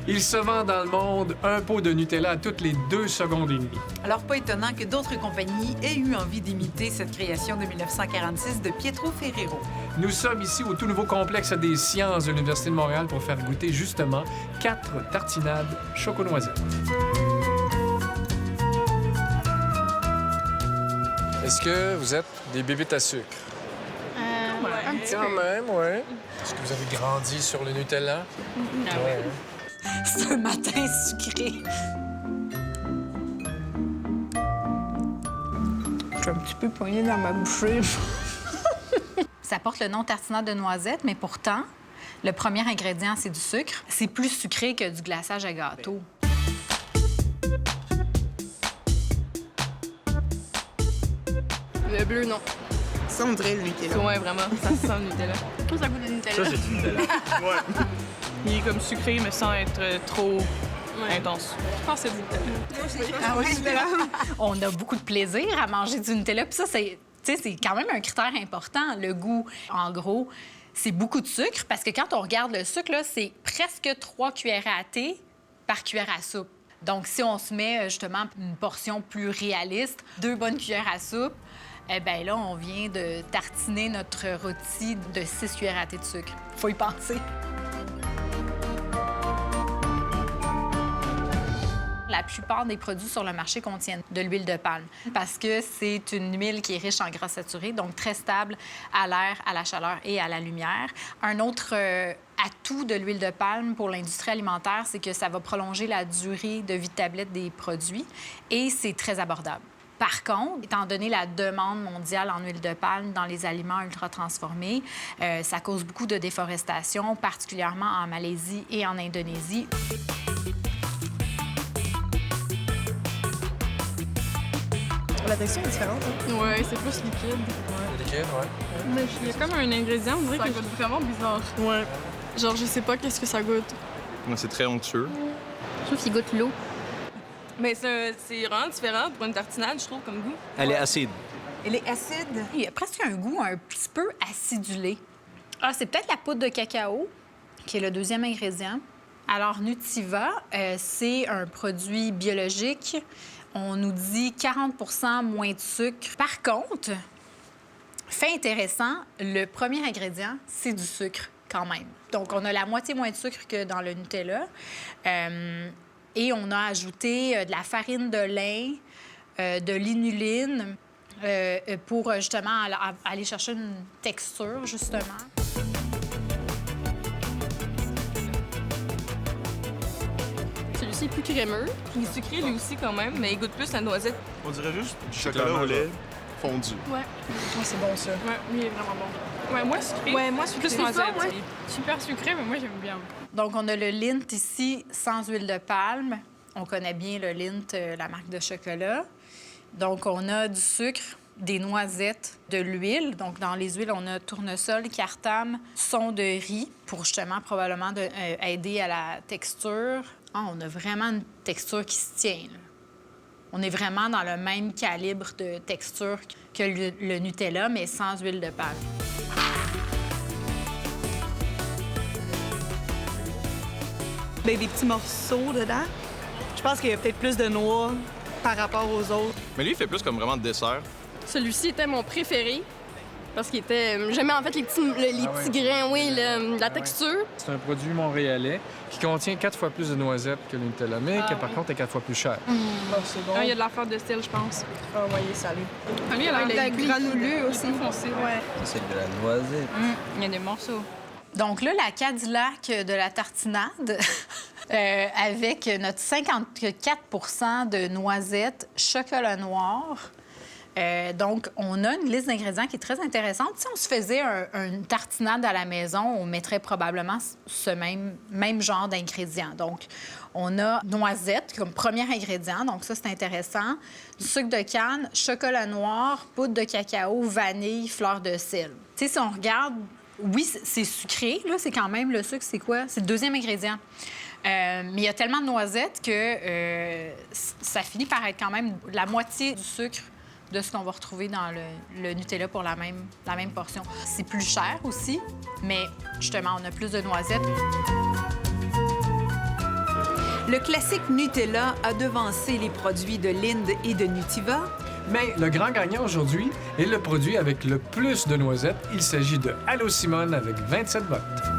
Il se vend dans le monde un pot de Nutella à toutes les 2 secondes et demie. Alors, pas étonnant que d'autres compagnies aient eu envie d'imiter cette création de 1946 de Pietro Ferrero. Nous sommes ici au tout nouveau complexe des sciences de l'Université de Montréal pour faire goûter justement 4 tartinades choco-noisettes. Est-ce que vous êtes des bébites à sucre? Un petit Quand peu. même, oui. Est-ce que vous avez grandi sur le Nutella? Ouais. C'est un matin sucré. Je suis un petit peu poignée dans ma bouchée. Ça porte le nom tartinade de noisettes, mais pourtant, le premier ingrédient, c'est du sucre. C'est plus sucré que du glaçage à gâteau. Le bleu, non. Ça, on dirait le Nutella. Ouais, vraiment, ça sent le Nutella. Ça goûte le Nutella. Ça, c'est du Nutella. Il est comme sucré, mais sans être trop intense. Je pense que c'est du Nutella. Ah oui, Nutella. On a beaucoup de plaisir à manger du Nutella, puis ça, c'est quand même un critère important, le goût. En gros, c'est beaucoup de sucre, parce que quand on regarde le sucre, là, c'est presque 3 cuillères à thé par cuillère à soupe. Donc, si on se met justement une portion plus réaliste, 2 bonnes cuillères à soupe, eh bien là, on vient de tartiner notre rôti de 6 cuillères à thé de sucre. Faut y penser. La plupart des produits sur le marché contiennent de l'huile de palme parce que c'est une huile qui est riche en gras saturés, donc très stable à l'air, à la chaleur et à la lumière. Un autre atout de l'huile de palme pour l'industrie alimentaire, c'est que ça va prolonger la durée de vie de tablette des produits et c'est très abordable. Par contre, étant donné la demande mondiale en huile de palme dans les aliments ultra-transformés, ça cause beaucoup de déforestation, particulièrement en Malaisie et en Indonésie. La texture est différente. Hein? Ouais, c'est plus liquide. Liquide, ouais. Mais il y a comme un ingrédient, on dirait que goûte vraiment bizarre. Ouais. Genre, je sais pas qu'est-ce que ça goûte. Moi, c'est très onctueux. Je trouve qu'il goûte l'eau. Mais c'est vraiment différent pour une tartinade, je trouve, comme goût. Elle est acide. Elle est acide. Il y a presque un goût un petit peu acidulé. Ah, c'est peut-être la poudre de cacao, qui est le deuxième ingrédient. Alors, Nutiva, c'est un produit biologique. On nous dit 40 moins de sucre. Par contre, fait intéressant, le premier ingrédient, c'est du sucre quand même. Donc, on a la moitié moins de sucre que dans le Nutella. Et on a ajouté de la farine de lin, de l'inuline, pour justement aller chercher une texture, justement. Celui-ci est plus crémeux. Il est sucré, lui aussi, quand même, mais il goûte plus la noisette. On dirait juste du chocolat au lait fondu. Ouais. Oh, c'est bon, ça. Ouais, lui, il est vraiment bon. Ouais, moi, sucré. Ouais, moi, sucré. Plus noisette. Super sucré, mais moi, j'aime bien. Donc, on a le Lindt ici sans huile de palme. On connaît bien le Lindt, la marque de chocolat. Donc, on a du sucre, des noisettes, de l'huile. Donc, dans les huiles, on a tournesol, cartame, son de riz pour justement probablement aider à la texture. Ah, on a vraiment une texture qui se tient, là. On est vraiment dans le même calibre de texture que le Nutella, mais sans huile de palme. Ben, des petits morceaux dedans. Je pense qu'il y a peut-être plus de noix par rapport aux autres. Mais lui, il fait plus comme vraiment de dessert. Celui-ci était mon préféré. Parce qu'il était... J'aimais en fait les petits grains, oui, la texture. C'est un produit montréalais qui contient 4 fois plus de noisettes que le Nutella, mais qui, par contre, est 4 fois plus cher. Oh, c'est bon. Ah, il y a de la fleur de sel, je pense. Envoyez, salut. Ah, lui, il a l'air granuleux aussi. Foncé. Ouais. C'est de la noisette. Il y a des morceaux. Donc là, la Cadillac de la tartinade, avec notre 54 de noisettes, chocolat noir. Donc, on a une liste d'ingrédients qui est très intéressante. Si on se faisait une tartinade à la maison, on mettrait probablement ce même genre d'ingrédients. Donc, on a noisettes comme premier ingrédient. Donc, ça, c'est intéressant. Du sucre de canne, chocolat noir, poudre de cacao, vanille, fleur de sel. Tu sais, si on regarde, oui, c'est sucré. Là, c'est quand même le sucre, c'est quoi? C'est le deuxième ingrédient. Mais il y a tellement de noisettes que ça finit par être quand même la moitié du sucre de ce qu'on va retrouver dans le Nutella pour la même portion. C'est plus cher aussi, mais justement, on a plus de noisettes. Le classique Nutella a devancé les produits de Lindt et de Nutiva. Mais le grand gagnant aujourd'hui est le produit avec le plus de noisettes. Il s'agit de Allô Simone avec 27 votes.